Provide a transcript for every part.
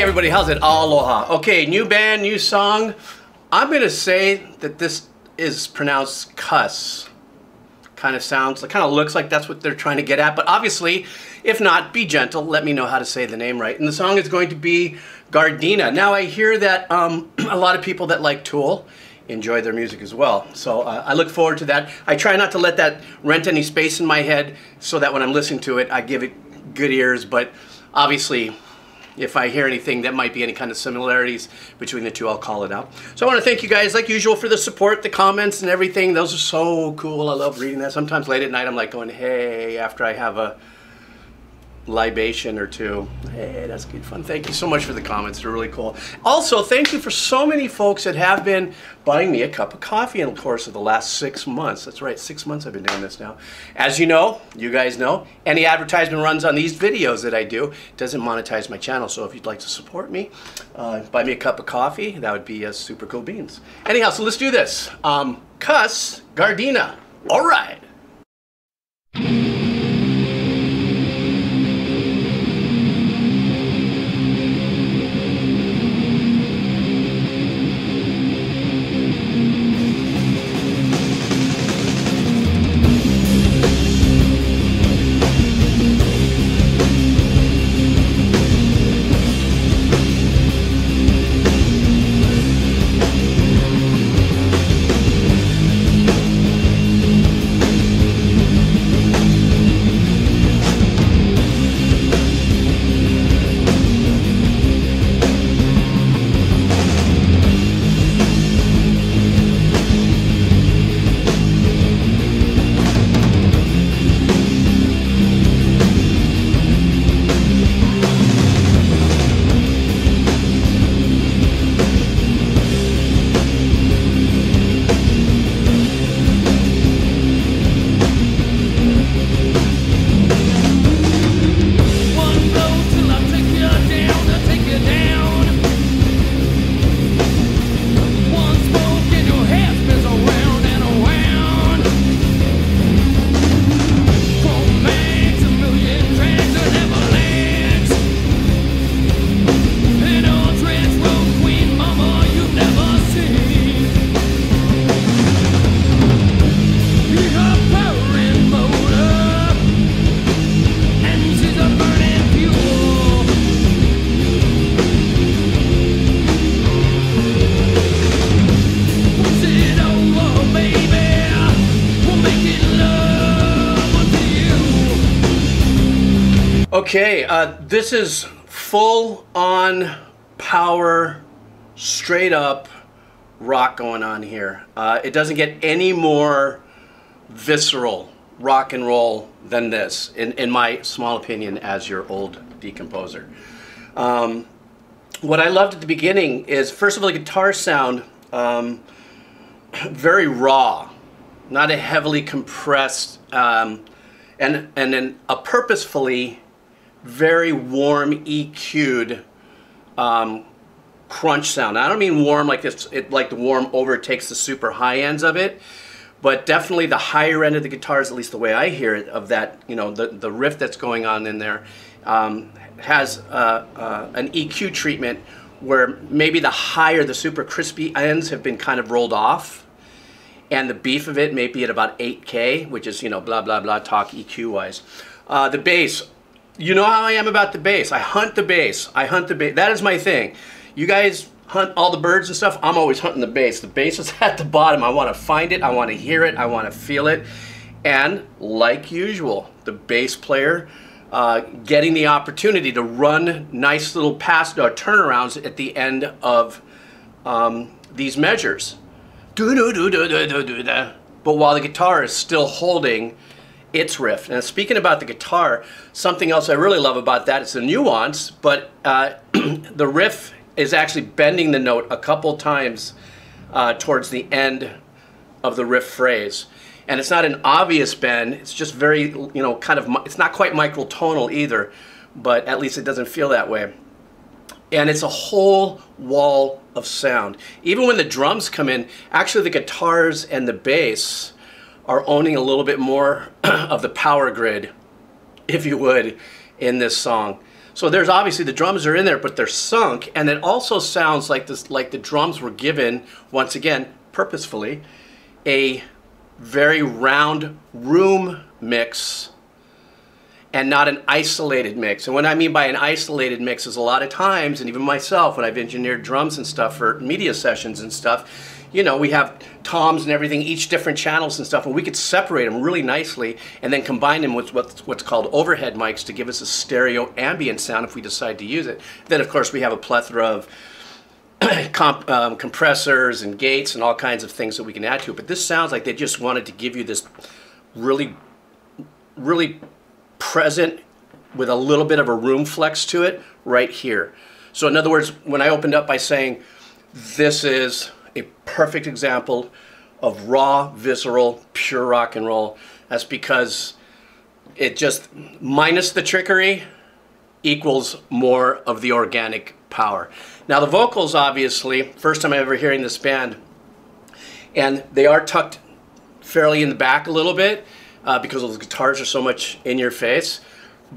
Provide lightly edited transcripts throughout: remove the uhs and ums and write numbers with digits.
Hey everybody, how's it? Aloha. Okay, new band, new song. I'm going to say that this is pronounced Kyuss. Kind of looks like that's what they're trying to get at, but obviously, if not, be gentle. Let me know how to say the name right. And the song is going to be Gardenia. Now I hear that a lot of people that like Tool enjoy their music as well. So I look forward to that. I try not to let that rent any space in my head so that when I'm listening to it, I give it good ears, but obviously, if I hear anything that might be any kind of similarities between the two, I'll call it out. So I want to thank you guys, like usual, for the support, the comments, and everything. Those are so cool. I love reading that. Sometimes late at night, I'm like going, hey, after I have a libation or two. Hey, that's good fun. Thank you so much for the comments. They're really cool. Also, thank you for so many folks that have been buying me a cup of coffee in the course of the last 6 months. That's right, 6 months I've been doing this now. As you know, you guys know, any advertisement runs on these videos that I do doesn't monetize my channel. So if you'd like to support me, buy me a cup of coffee. That would be super cool beans. Anyhow, so let's do this. Kyuss Gardenia. All right. Okay, this is full-on power, straight-up rock going on here. It doesn't get any more visceral rock and roll than this, in my small opinion, as your old Decomposer. What I loved at the beginning is, first of all, the guitar sound, very raw, not a heavily compressed, and then a purposefully very warm EQ'd crunch sound. I don't mean warm like this, like the warm overtakes the super high ends of it, but definitely the higher end of the guitars, at least the way I hear it, of that, you know, the riff that's going on in there, has an EQ treatment where maybe the higher, the super crispy ends have been kind of rolled off, and the beef of it may be at about 8K, which is, you know, blah, blah, blah, talk EQ wise. The bass. You know how I am about the bass. I hunt the bass. I hunt the bass. That is my thing. You guys hunt all the birds and stuff. I'm always hunting the bass. The bass is at the bottom. I want to find it. I want to hear it. I want to feel it. And like usual, the bass player getting the opportunity to run nice little turnarounds at the end of these measures. But while the guitar is still holding its riff. And speaking about the guitar, something else I really love about that is the nuance, but the riff is actually bending the note a couple times towards the end of the riff phrase. And it's not an obvious bend, it's just very, you know, kind of, it's not quite microtonal either, but at least it doesn't feel that way. And it's a whole wall of sound. Even when the drums come in, actually the guitars and the bass are owning a little bit more of the power grid, if you would, in this song. So there's obviously the drums are in there, but they're sunk, and it also sounds like this, like the drums were given, once again, purposefully, a very round room mix and not an isolated mix. And what I mean by an isolated mix is a lot of times, and even myself, when I've engineered drums and stuff for media sessions and stuff, you know, we have toms and everything, each different channels and stuff, and we could separate them really nicely and then combine them with what's called overhead mics to give us a stereo ambient sound if we decide to use it. Then, of course, we have a plethora of compressors and gates and all kinds of things that we can add to it. But this sounds like they just wanted to give you this really, really present with a little bit of a room flex to it right here. So in other words, when I opened up by saying this is a perfect example of raw, visceral, pure rock and roll, that's because it just, minus the trickery, equals more of the organic power. Now the vocals, obviously, first time I'm ever hearing this band, and they are tucked fairly in the back a little bit because the guitars are so much in your face.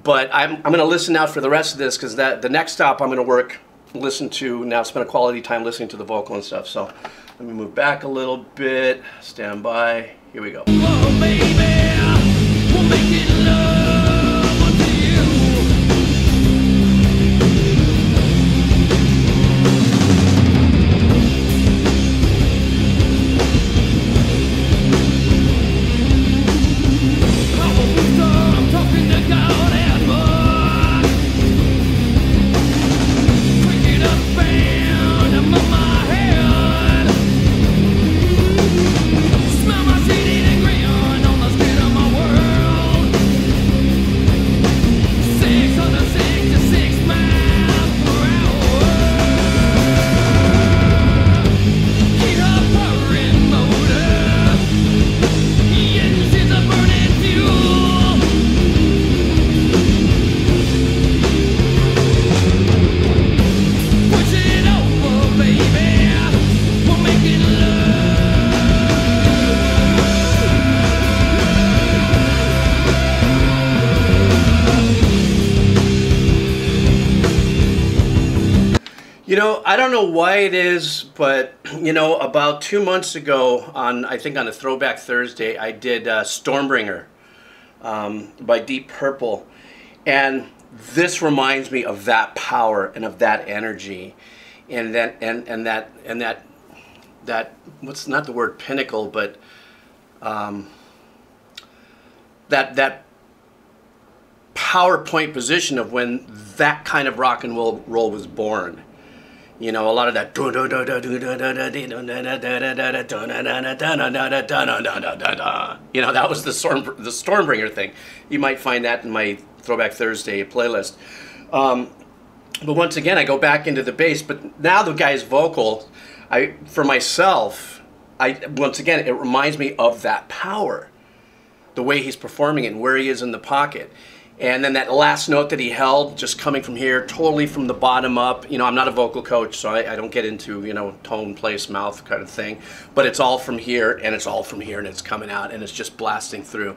But I'm going to listen now for the rest of this, because the next stop I'm going to listen to now, spend a quality time listening to the vocal and stuff. So let me move back a little bit, stand by, here we go. Oh, baby, we'll make it love unto you. I'm talking to God and book. Wicked up band, I'm on my head. Smell my CD and crayon on the skin of my world. 666 miles per hour. Keep up purring motor. Engines are burning fuel. Push it over, baby. We're making love. You know, I don't know why it is, but, you know, about 2 months ago, I think on a Throwback Thursday, I did Stormbringer by Deep Purple. And this reminds me of that power and of that energy. And that what's not the word pinnacle, but that PowerPoint position of when that kind of rock and roll was born. You know, a lot of that, you know, that was the Stormbringer thing. You might find that in my Throwback Thursday playlist. But once again, I go back into the bass, but now the guy's vocal, for myself, once again, it reminds me of that power, the way he's performing it and where he is in the pocket. And then that last note that he held, just coming from here, totally from the bottom up. You know, I'm not a vocal coach, so I don't get into, you know, tone, place, mouth kind of thing. But it's all from here, and it's all from here, and it's coming out, and it's just blasting through.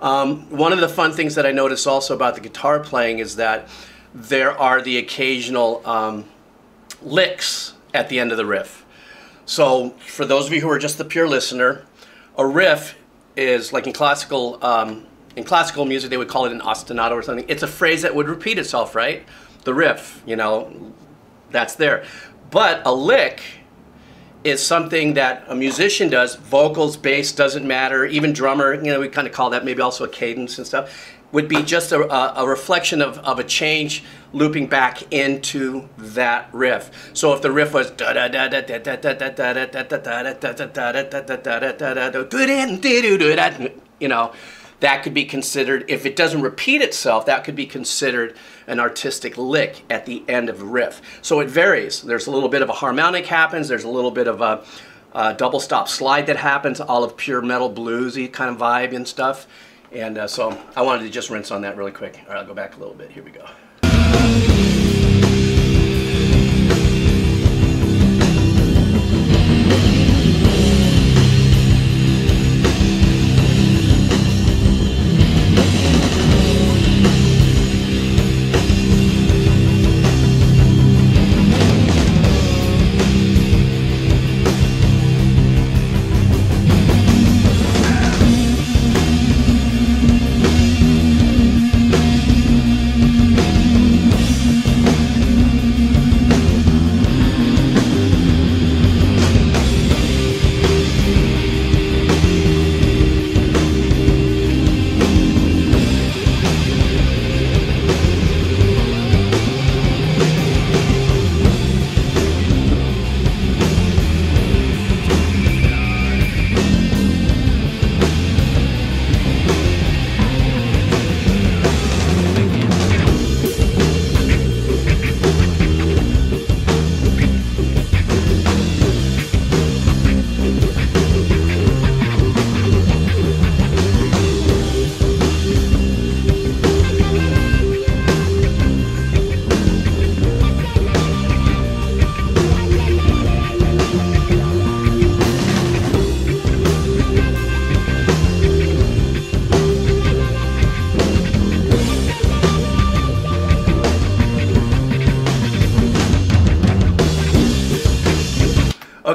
One of the fun things that I notice also about the guitar playing is that there are the occasional licks at the end of the riff. So for those of you who are just the pure listener, a riff is like in classical music, they would call it an ostinato or something. It's a phrase that would repeat itself, right? The riff, you know, that's there. But a lick is something that a musician does. Vocals, bass, doesn't matter. Even drummer, you know, we kind of call that maybe also a cadence and stuff. Would be just a reflection of a change looping back into that riff. So if the riff was you know, that could be considered, if it doesn't repeat itself, that could be considered an artistic lick at the end of a riff. So it varies. There's a little bit of a harmonic happens, there's a little bit of a double stop slide that happens, all of pure metal bluesy kind of vibe and stuff. And so I wanted to just rinse on that really quick. All right, I'll go back a little bit. Here we go.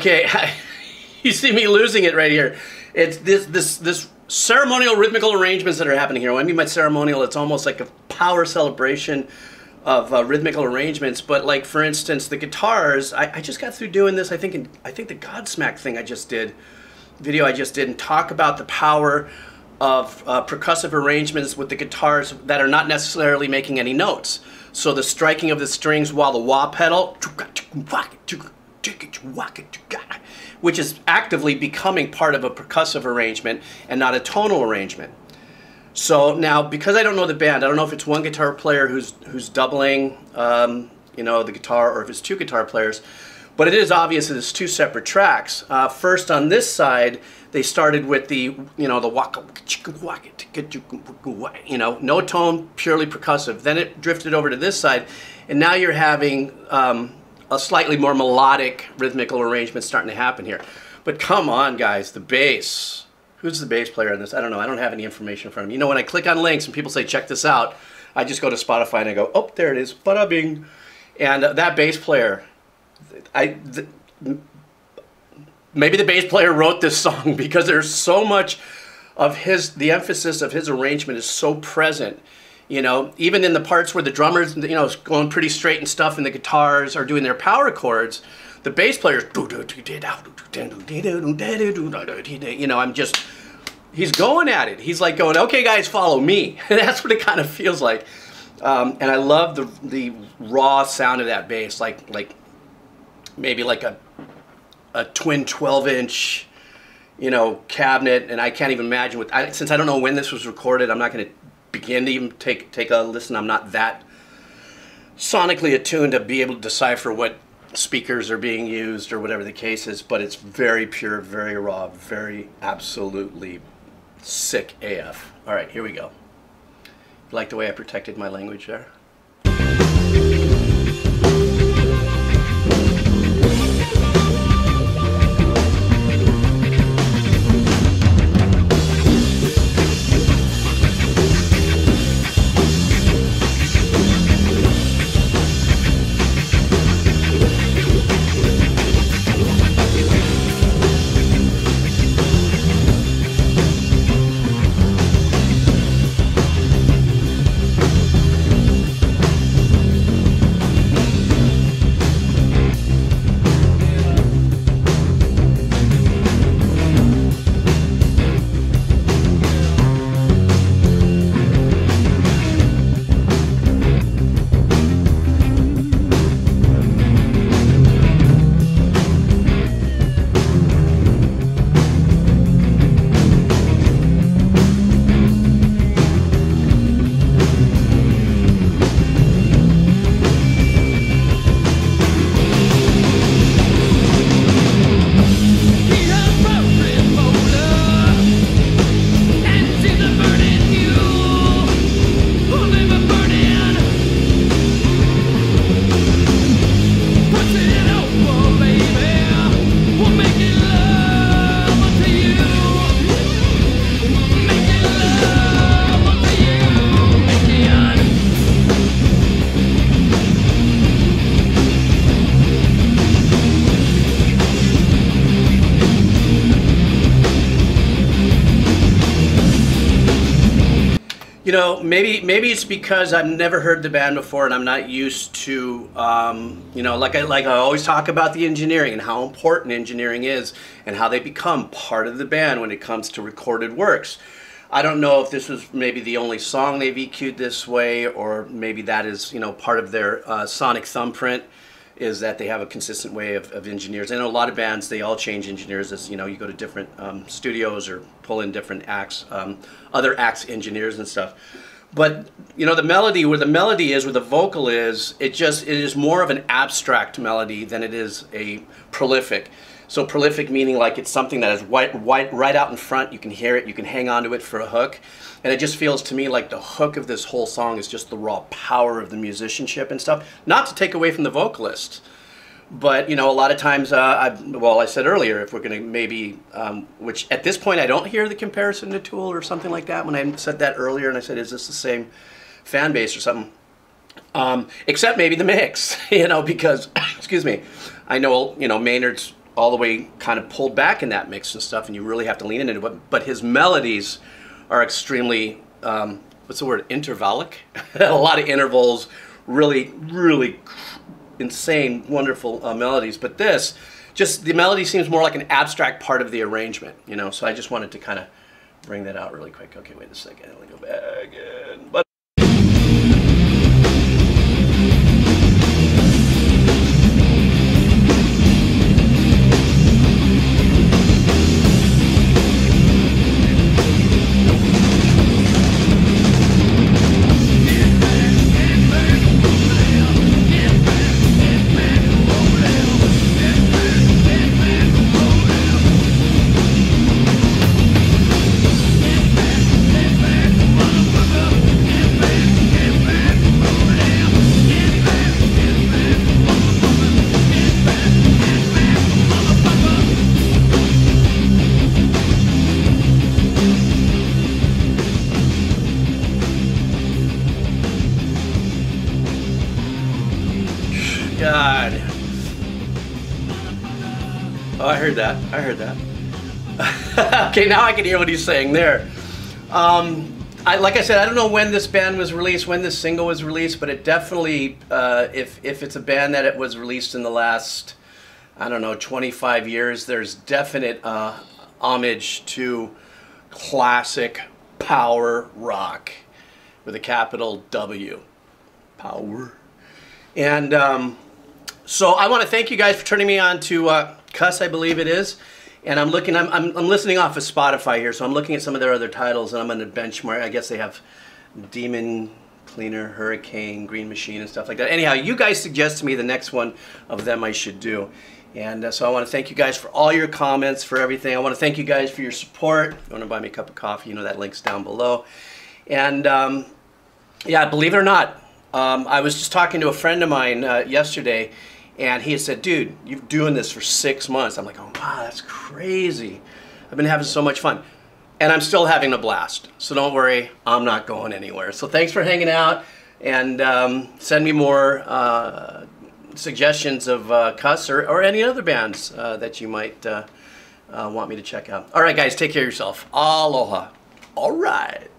Okay, you see me losing it right here. It's this ceremonial rhythmical arrangements that are happening here. When I mean by ceremonial, it's almost like a power celebration of rhythmical arrangements. But like, for instance, the guitars, I just got through doing this, I think the Godsmack thing I just did, video I just did, and talk about the power of percussive arrangements with the guitars that are not necessarily making any notes. So the striking of the strings while the wah pedal, which is actively becoming part of a percussive arrangement and not a tonal arrangement. So now, because I don't know the band, I don't know if it's one guitar player who's doubling, you know, the guitar, or if it's two guitar players, but it is obvious that it's two separate tracks. First, on this side, they started with the, you know, the waka, you know, no tone, purely percussive. Then it drifted over to this side, and now you're having a slightly more melodic rhythmical arrangement starting to happen here. But come on, guys, the bass. Who's the bass player on this? I don't know. I don't have any information in front of me. You know, when I click on links and people say, check this out, I just go to Spotify and I go, oh, there it is, bada bing. And that bass player, maybe the bass player wrote this song because there's so much of the emphasis of his arrangement is so present. You know, even in the parts where the drummers, you know, is going pretty straight and stuff, and the guitars are doing their power chords, the bass player's, you know, he's going at it. He's like going, okay, guys, follow me. That's what it kind of feels like. And I love the raw sound of that bass, like maybe like a twin 12-inch, you know, cabinet. And I can't even imagine since I don't know when this was recorded, I'm not going to begin to even take a listen. I'm not that sonically attuned to be able to decipher what speakers are being used or whatever the case is, but it's very pure, very raw, very absolutely sick AF. All right, here we go. You like the way I protected my language there? You know, maybe it's because I've never heard the band before and I'm not used to, you know, like I always talk about the engineering and how important engineering is and how they become part of the band when it comes to recorded works. I don't know if this was maybe the only song they've EQ'd this way, or maybe that is, you know, part of their sonic thumbprint, is that they have a consistent way of engineers. I know a lot of bands, they all change engineers as, you know, you go to different studios or pull in different acts, other acts engineers and stuff. But, you know, the melody, where the melody is, where the vocal is, it is more of an abstract melody than it is a prolific. So prolific meaning like it's something that is right out in front, you can hear it, you can hang on to it for a hook. And it just feels to me like the hook of this whole song is just the raw power of the musicianship and stuff. Not to take away from the vocalist, but, you know, a lot of times, well, I said earlier, if we're going to maybe, which at this point I don't hear the comparison to Tool or something like that. When I said that earlier and I said, is this the same fan base or something? Except maybe the mix, you know, because, excuse me, I know, you know, Maynard's all the way kind of pulled back in that mix and stuff, and you really have to lean into it. But his melodies are extremely, what's the word, intervallic? A lot of intervals, really, really insane, wonderful melodies. But this, just the melody seems more like an abstract part of the arrangement, you know, so I just wanted to kind of bring that out really quick. Okay, wait a second, let me go back in. But God. Oh, I heard that. I heard that. Okay, now I can hear what he's saying there. Like I said, I don't know when this band was released, when this single was released, but it definitely, if it's a band that it was released in the last, I don't know, 25 years, there's definite homage to classic power rock with a capital W. Power. And so I want to thank you guys for turning me on to Kyuss, I believe it is. And I'm listening off of Spotify here, so I'm looking at some of their other titles, and I'm going to benchmark. I guess they have Demon Cleaner, Hurricane, Green Machine, and stuff like that. Anyhow, you guys suggest to me the next one of them I should do. And so I want to thank you guys for all your comments, for everything. I want to thank you guys for your support. If you want to buy me a cup of coffee, you know that link's down below. And yeah, believe it or not, I was just talking to a friend of mine yesterday, and he had said, dude, you've been doing this for 6 months. I'm like, oh, wow, that's crazy. I've been having so much fun. And I'm still having a blast. So don't worry, I'm not going anywhere. So thanks for hanging out, and send me more suggestions of Kyuss or any other bands that you might want me to check out. All right, guys, take care of yourself. Aloha. All right.